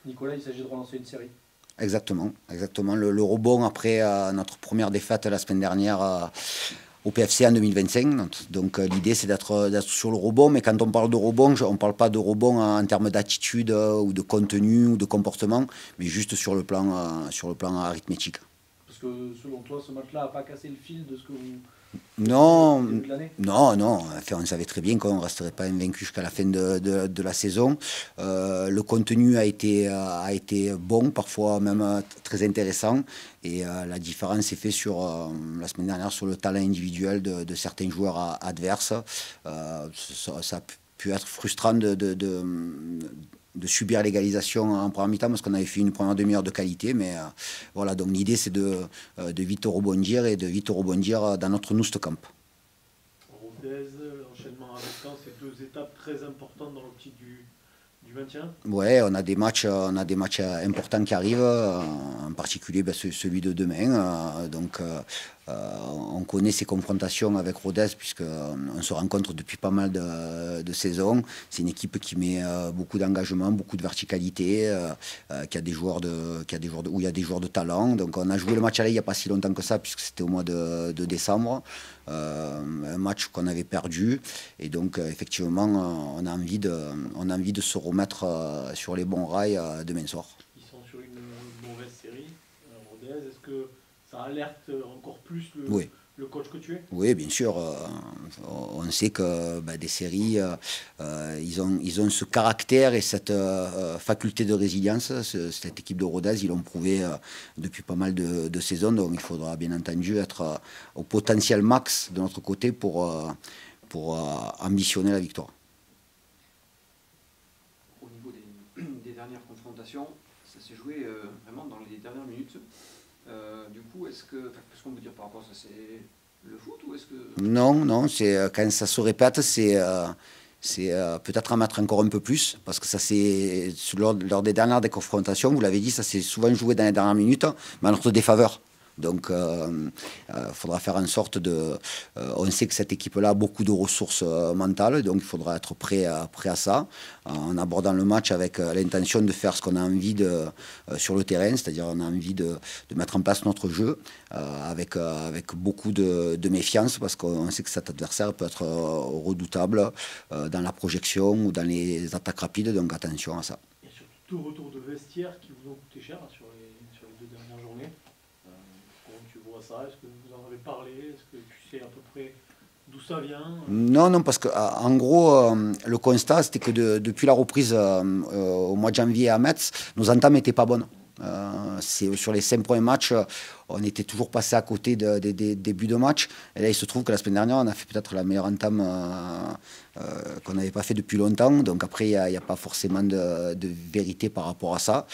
Nicolas, il s'agit de relancer une série. Exactement, exactement. Le rebond après notre première défaite la semaine dernière au PFC en 2025. Donc l'idée c'est d'être sur le rebond, mais quand on parle de rebond, on ne parle pas de rebond en termes d'attitude ou de contenu ou de comportement, mais juste sur le plan arithmétique. Parce que selon toi, ce match-là n'a pas cassé le fil de ce que vous faisiez depuis Non, le début de l'année? non. Enfin, on savait très bien qu'on ne resterait pas invaincu jusqu'à la fin de la saison. Le contenu a été bon, parfois même très intéressant. Et la différence est faite la semaine dernière sur le talent individuel de certains joueurs adverses. Ça a pu être frustrant de subir l'égalisation en première mi-temps parce qu'on avait fait une première demi-heure de qualité. Mais voilà, donc l'idée c'est de vite rebondir et de vite rebondir dans notre Noust Camp. Rodez, l'enchaînement avec Caen, c'est deux étapes très importantes dans l'optique du maintien. Ouais, on a des matchs importants qui arrivent, en particulier celui de demain. On connaît ces confrontations avec Rodez puisqu'on se rencontre depuis pas mal de saisons. C'est une équipe qui met beaucoup d'engagement, beaucoup de verticalité, qui a des joueurs où il y a des joueurs de talent. Donc on a joué le match aller il n'y a pas si longtemps que ça puisque c'était au mois de décembre. Un match qu'on avait perdu et donc effectivement on a envie de se remettre sur les bons rails demain soir. Ils sont sur une mauvaise série, Rodez. Est-ce que ça alerte encore plus Oui. le coach que tu es? Oui, bien sûr. On sait que des séries, ils ont ce caractère et cette faculté de résilience. Cette équipe de Rodez, ils l'ont prouvé depuis pas mal de saisons. Donc il faudra bien entendu être au potentiel max de notre côté pour ambitionner la victoire. Au niveau des dernières confrontations, ça s'est joué vraiment dans les dernières minutes. Du coup, qu'est-ce qu'on peut dire par rapport à ça? C'est le foot ou est-ce que... Non, quand ça se répète, c'est peut-être à mettre encore un peu plus, parce que ça c'est lors des dernières confrontations, vous l'avez dit, ça s'est souvent joué dans les dernières minutes, mais à notre défaveur. Donc, faudra faire en sorte on sait que cette équipe-là a beaucoup de ressources mentales, donc il faudra être prêt à ça, en abordant le match avec l'intention de faire ce qu'on a envie sur le terrain, c'est-à-dire on a envie de mettre en place notre jeu avec beaucoup de méfiance, parce qu'on sait que cet adversaire peut être redoutable dans la projection ou dans les attaques rapides, donc attention à ça. Il y a surtout deux retours de vestiaire qui vous ont coûté cher sur les deux dernières journées. Comment tu vois ça? Est-ce que vous en avez parlé? Est-ce que tu sais à peu près d'où ça vient? Non, parce que en gros, le constat, c'était que depuis la reprise au mois de janvier à Metz, nos entames n'étaient pas bonnes. Sur les 5 premiers matchs, on était toujours passé à côté des débuts de match. Et là, il se trouve que la semaine dernière, on a fait peut-être la meilleure entame qu'on n'avait pas fait depuis longtemps. Donc après, il n'y a pas forcément de vérité par rapport à ça.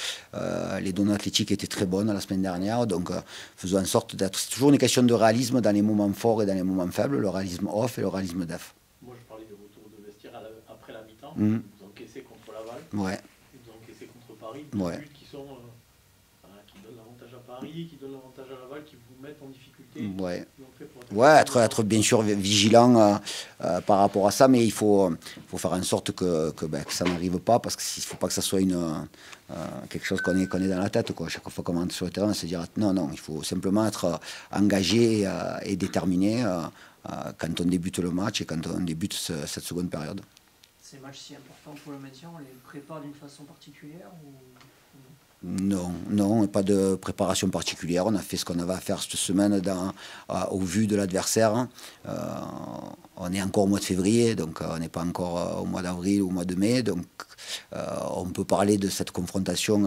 Les données athlétiques étaient très bonnes la semaine dernière. Donc faisons en sorte d'être... C'est toujours une question de réalisme dans les moments forts et dans les moments faibles. Le réalisme off et le réalisme def. Moi, je parlais de retour de vestiaire après la mi-temps. Mmh. Vous encaissez contre Laval. Ouais. Vous encaissez contre Paris. Ouais. Des buts qui donnent l'avantage à Paris, qui donnent l'avantage à Laval, qui vous mettent en difficulté. Ouais. Ouais, être bien sûr vigilant par rapport à ça, mais il faut faire en sorte que ça n'arrive pas, parce qu'il ne faut pas que ça soit quelque chose qu'on ait dans la tête, quoi. Chaque fois qu'on rentre sur le terrain, on se dire non, il faut simplement être engagé et déterminé quand on débute le match et quand on débute cette seconde période. Ces matchs si importants pour le maintien, on les prépare d'une façon particulière ou... Non, pas de préparation particulière. On a fait ce qu'on avait à faire cette semaine au vu de l'adversaire. On est encore au mois de février, donc on n'est pas encore au mois d'avril ou au mois de mai. Donc on peut parler de cette confrontation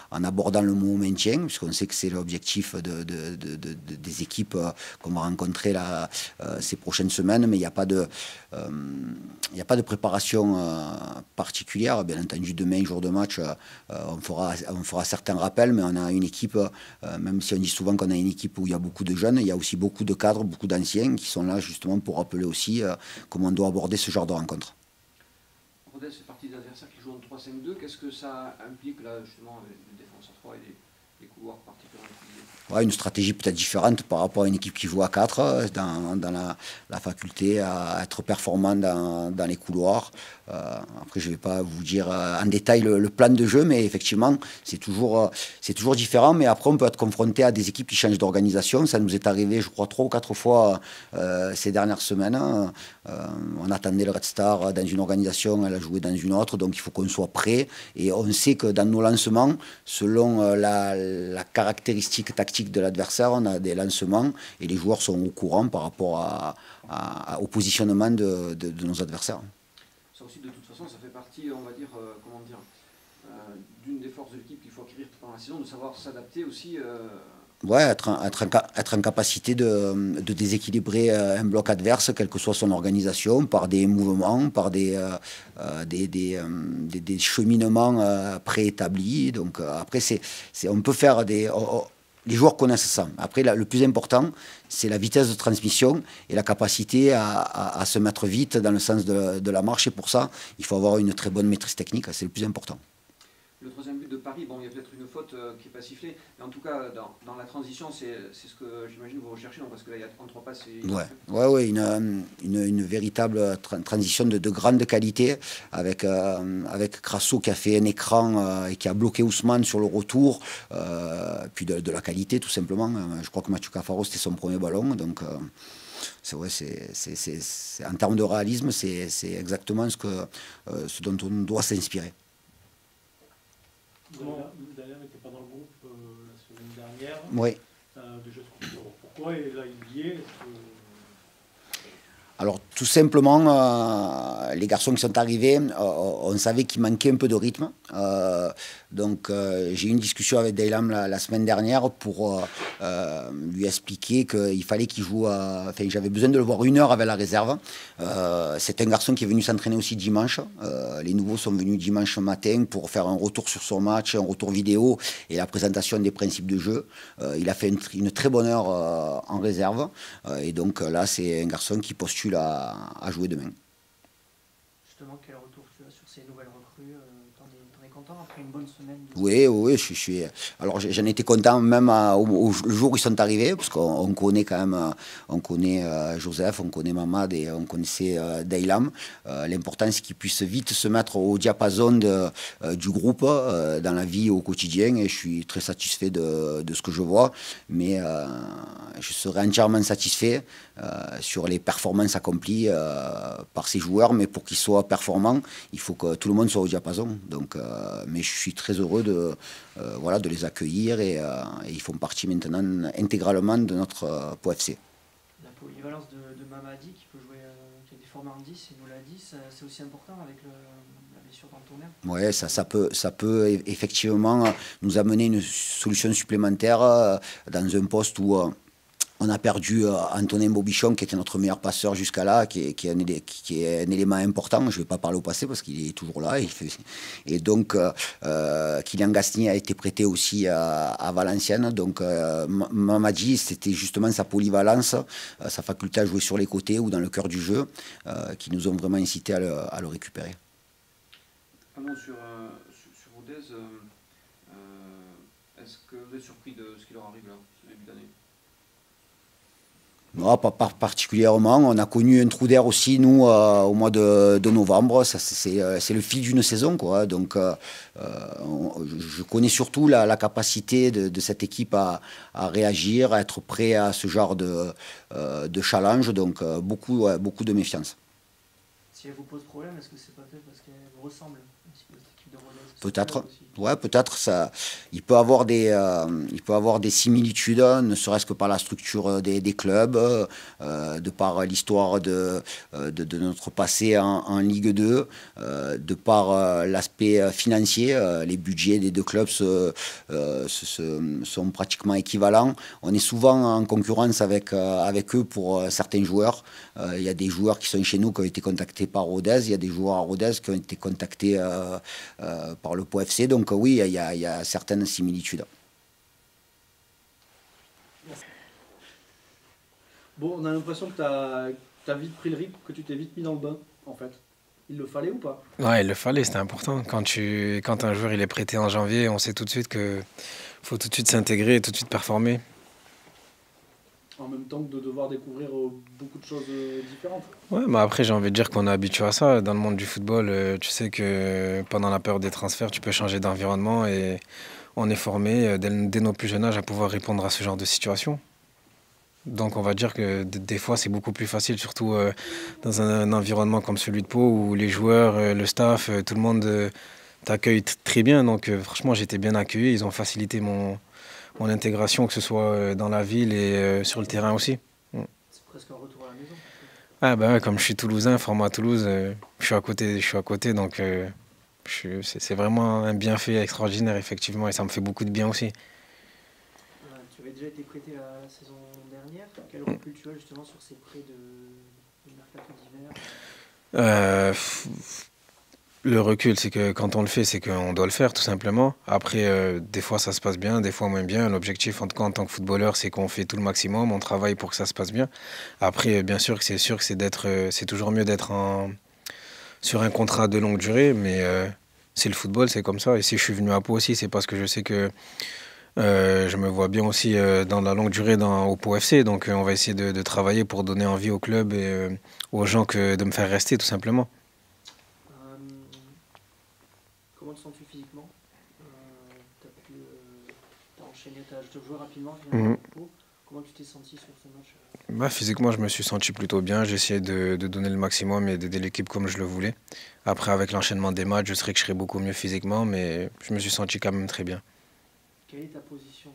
en abordant le mot maintien, puisqu'on sait que c'est l'objectif des équipes qu'on va rencontrer ces prochaines semaines, mais il n'y a pas de préparation particulière. Bien entendu, demain, jour de match, on fera certains rappels, mais on a une équipe, même si on dit souvent qu'on a une équipe où il y a beaucoup de jeunes, il y a aussi beaucoup de cadres, beaucoup d'anciens qui sont là justement pour rappeler aussi comment on doit aborder ce genre de rencontre. Rodez fait partie des adversaires qui jouent en 3-5-2. Qu'est-ce que ça implique là justement avec des défenses à 3 et les couloirs particulièrement utilisés? Ouais, une stratégie peut-être différente par rapport à une équipe qui joue à 4, dans la faculté à être performant dans les couloirs. Après, je ne vais pas vous dire en détail le plan de jeu, mais effectivement, c'est toujours différent. Mais après, on peut être confronté à des équipes qui changent d'organisation. Ça nous est arrivé, je crois, 3 ou 4 fois ces dernières semaines. On attendait le Red Star dans une organisation, elle a joué dans une autre, donc il faut qu'on soit prêt. Et on sait que dans nos lancements, selon la caractéristique tactique de l'adversaire, on a des lancements et les joueurs sont au courant par rapport au positionnement de nos adversaires. Ça aussi, de toute façon, ça fait partie, on va dire, d'une des forces de l'équipe qu'il faut acquérir pendant la saison, de savoir s'adapter aussi. Ouais, être en capacité de déséquilibrer un bloc adverse, quelle que soit son organisation, par des mouvements, par des cheminements préétablis. Donc après, on peut faire les joueurs connaissent ça. Après, le plus important, c'est la vitesse de transmission et la capacité à se mettre vite dans le sens de la marche. Et pour ça, il faut avoir une très bonne maîtrise technique. C'est le plus important. Le troisième but de Paris, bon, il y a peut-être une faute qui n'est pas sifflée, mais en tout cas, dans la transition, c'est ce que j'imagine vous recherchez, parce que là, il y a en 3 passes. Ouais, une véritable transition de grande qualité, avec Crasso qui a fait un écran et qui a bloqué Ousmane sur le retour, puis de la qualité, tout simplement. Je crois que Mathieu Cafaro, c'était son premier ballon, donc... en termes de réalisme, c'est exactement ce dont on doit s'inspirer. Daniel n'était pas dans le groupe la semaine dernière. Oui. Pourquoi et là il y est Alors tout simplement, les garçons qui sont arrivés, on savait qu'il manquait un peu de rythme. Donc j'ai eu une discussion avec Daylam la semaine dernière pour lui expliquer qu'il fallait qu'il joue. Enfin, j'avais besoin de le voir 1 heure avec la réserve. C'est un garçon qui est venu s'entraîner aussi dimanche. Les nouveaux sont venus dimanche matin pour faire un retour sur son match, un retour vidéo et la présentation des principes de jeu. Il a fait une très bonne heure en réserve. Et donc là, c'est un garçon qui postule à jouer demain. Justement, quel retour tu as sur ces nouvelles recrues? T'en es content après une bonne semaine Oui, je suis. Alors j'en étais content même le jour où ils sont arrivés, parce qu'on connaît quand même, on connaît Joseph, on connaît Mamad et on connaissait Daylam. L'important c'est qu'ils puissent vite se mettre au diapason du groupe dans la vie au quotidien, et je suis très satisfait de ce que je vois, mais je serai entièrement satisfait sur les performances accomplies par ces joueurs, mais pour qu'ils soient performants, il faut que tout le monde soit au diapason. Donc, mais je suis très heureux de les accueillir et ils font partie maintenant intégralement de notre POFC. La polyvalence de Mamadi qui peut jouer, qui a des formats en 10, il nous l'a dit, c'est aussi important avec la blessure d'Antonin. Oui, ça peut effectivement nous amener une solution supplémentaire dans un poste où on a perdu Antonin Bobichon, qui était notre meilleur passeur jusqu'à là, qui est un élément important. Je ne vais pas parler au passé parce qu'il est toujours là. Et donc, Kylian Gasnier a été prêté aussi à Valenciennes. Donc, Mamadi, c'était justement sa polyvalence, sa faculté à jouer sur les côtés ou dans le cœur du jeu, qui nous ont vraiment incité à le récupérer. Un mot sur Rodez. Est-ce que vous êtes surpris de ce qui leur arrive là, ce début d'année? Non, pas particulièrement. On a connu un trou d'air aussi, nous, au mois de novembre. Ça, c'est le fil d'une saison, quoi. Donc, je connais surtout la capacité de cette équipe à réagir, à être prêt à ce genre de challenge. Donc, beaucoup de méfiance. Si elle vous pose problème, est-ce que c'est pas peut-être parce qu'elle vous ressemble un petit peu, cette équipe de Rodez? Peut-être. Ouais, peut-être. Il peut avoir des similitudes, ne serait-ce que par la structure des clubs, de par l'histoire de notre passé en Ligue 2, de par l'aspect financier. Les budgets des deux clubs sont pratiquement équivalents. On est souvent en concurrence avec eux pour certains joueurs. Il y a des joueurs qui sont chez nous qui ont été contactés par Rodez. Il y a des joueurs à Rodez qui ont été contactés par le POFC. Donc oui, il y a certaines similitudes. Bon, on a l'impression que tu as vite pris le rythme, que tu t'es vite mis dans le bain, en fait. Il le fallait ou pas? Ouais, il le fallait, c'était important. Quand un joueur il est prêté en janvier, on sait tout de suite que faut tout de suite s'intégrer et tout de suite performer. En même temps que de devoir découvrir beaucoup de choses différentes. Ouais, mais après, j'ai envie de dire qu'on est habitué à ça. Dans le monde du football, tu sais que pendant la période des transferts, tu peux changer d'environnement et on est formé dès nos plus jeunes âges à pouvoir répondre à ce genre de situation. Donc on va dire que des fois, c'est beaucoup plus facile, surtout dans un environnement comme celui de Pau où les joueurs, le staff, tout le monde t'accueille très bien. Donc franchement, j'étais bien accueilli. Ils ont facilité mon intégration, que ce soit dans la ville et sur le terrain aussi. C'est presque un retour à la maison. Ah bah ouais, comme je suis toulousain, formé à Toulouse, je suis à côté, donc c'est vraiment un bienfait extraordinaire effectivement et ça me fait beaucoup de bien aussi. Tu avais déjà été prêté la saison dernière. Quel recul tu as justement sur ces prêts de mercato d'hiver? Le recul, c'est que quand on le fait, c'est qu'on doit le faire tout simplement. Après, des fois ça se passe bien, des fois moins bien. L'objectif en tout cas en tant que footballeur, c'est qu'on fait tout le maximum, on travaille pour que ça se passe bien. Après, bien sûr que c'est toujours mieux d'être sur un contrat de longue durée, mais c'est le football, c'est comme ça. Et si je suis venu à Pau aussi, c'est parce que je sais que je me vois bien aussi dans la longue durée au Pau FC. Donc on va essayer de travailler pour donner envie au club et aux gens de me faire rester tout simplement. Comment te sens-tu physiquement? T'as enchaîné, t'as joué rapidement finalement au Pau. Comment tu t'es senti sur ce match? Bah, physiquement, je me suis senti plutôt bien. J'ai essayé de donner le maximum et d'aider l'équipe comme je le voulais. Après, avec l'enchaînement des matchs, je serais beaucoup mieux physiquement, mais je me suis senti quand même très bien. Quelle est ta position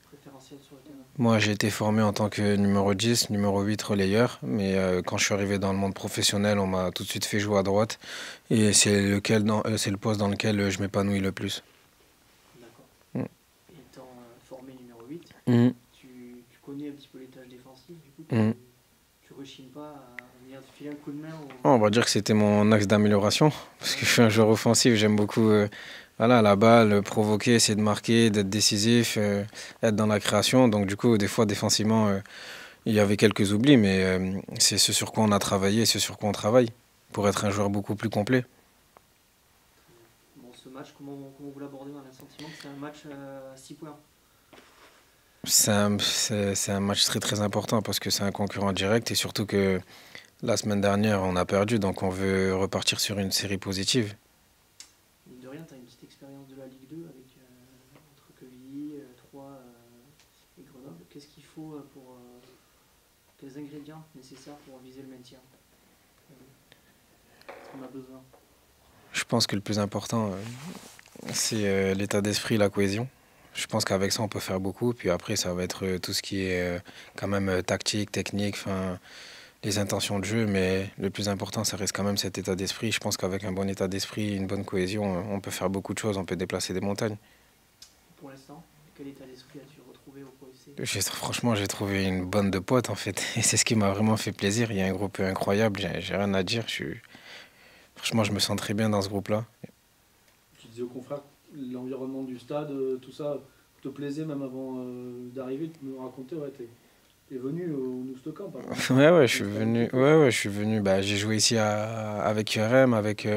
préférentielle sur le terrain? Moi, j'ai été formé en tant que numéro 10, numéro 8 relayeur, mais quand je suis arrivé dans le monde professionnel, on m'a tout de suite fait jouer à droite. Et c'est le poste dans lequel je m'épanouis le plus. D'accord. Étant formé numéro 8, tu connais un petit peu les tâches défensives, du coup, tu rechignes pas à venir te filer un coup de main On va dire que c'était mon axe d'amélioration, parce que je suis un joueur offensif, j'aime beaucoup la balle, provoquer, essayer de marquer, d'être décisif, être dans la création. Donc du coup, des fois, défensivement, il y avait quelques oublis, mais c'est ce sur quoi on a travaillé, ce sur quoi on travaille, pour être un joueur beaucoup plus complet. Bon, ce match, comment vous l'abordez? On a le sentiment que c'est un match à 6 points. C'est un match très très important parce que c'est un concurrent direct et surtout que la semaine dernière on a perdu, donc on veut repartir sur une série positive. Mine de rien, tu as une petite expérience de la Ligue 2 avec entre Quevilly, Troyes et Grenoble. Qu'est-ce qu'il faut quels ingrédients nécessaires pour viser le maintien? Est-ce qu'on a besoin? Je pense que le plus important, c'est l'état d'esprit, la cohésion. Je pense qu'avec ça, on peut faire beaucoup. Puis après, ça va être tout ce qui est quand même tactique, technique, les intentions de jeu. Mais le plus important, ça reste quand même cet état d'esprit. Je pense qu'avec un bon état d'esprit, une bonne cohésion, on peut faire beaucoup de choses. On peut déplacer des montagnes. Pour l'instant, quel état d'esprit as-tu retrouvé au Pau FC? Franchement, j'ai trouvé une bande de potes, en fait. Et c'est ce qui m'a vraiment fait plaisir. Il y a un groupe incroyable. J'ai rien à dire. Franchement, je me sens très bien dans ce groupe-là. Tu disais aux confrères, l'environnement du stade, tout ça, te plaisait même avant d'arriver, tu me racontais, ouais, t'es venu au Nouste Camp. Ouais, je suis venu. Ouais, je suis venu. Bah, j'ai joué ici avec URM, avec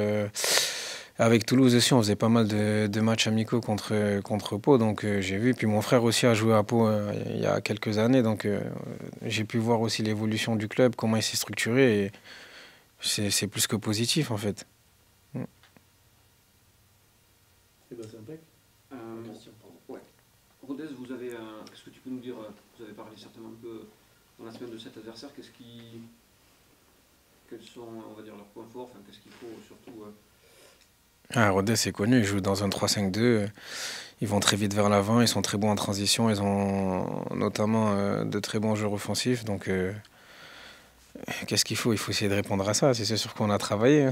Toulouse aussi. On faisait pas mal de matchs amicaux contre Pau, donc j'ai vu. Puis mon frère aussi a joué à Pau il y a quelques années, donc j'ai pu voir aussi l'évolution du club, comment il s'est structuré. Et c'est plus que positif en fait. Eh ben, c'est impec. Ouais. Rodez, qu'est-ce que tu peux nous dire? Vous avez parlé certainement un peu dans la semaine de cet adversaire. Quels sont, on va dire, leurs points forts? Qu'est-ce qu'il faut surtout Rodez, c'est connu. Ils jouent dans un 3-5-2. Ils vont très vite vers l'avant. Ils sont très bons en transition. Ils ont notamment de très bons joueurs offensifs. Donc, qu'est-ce qu'il faut? Il faut essayer de répondre à ça. C'est ce sur quoi on a travaillé.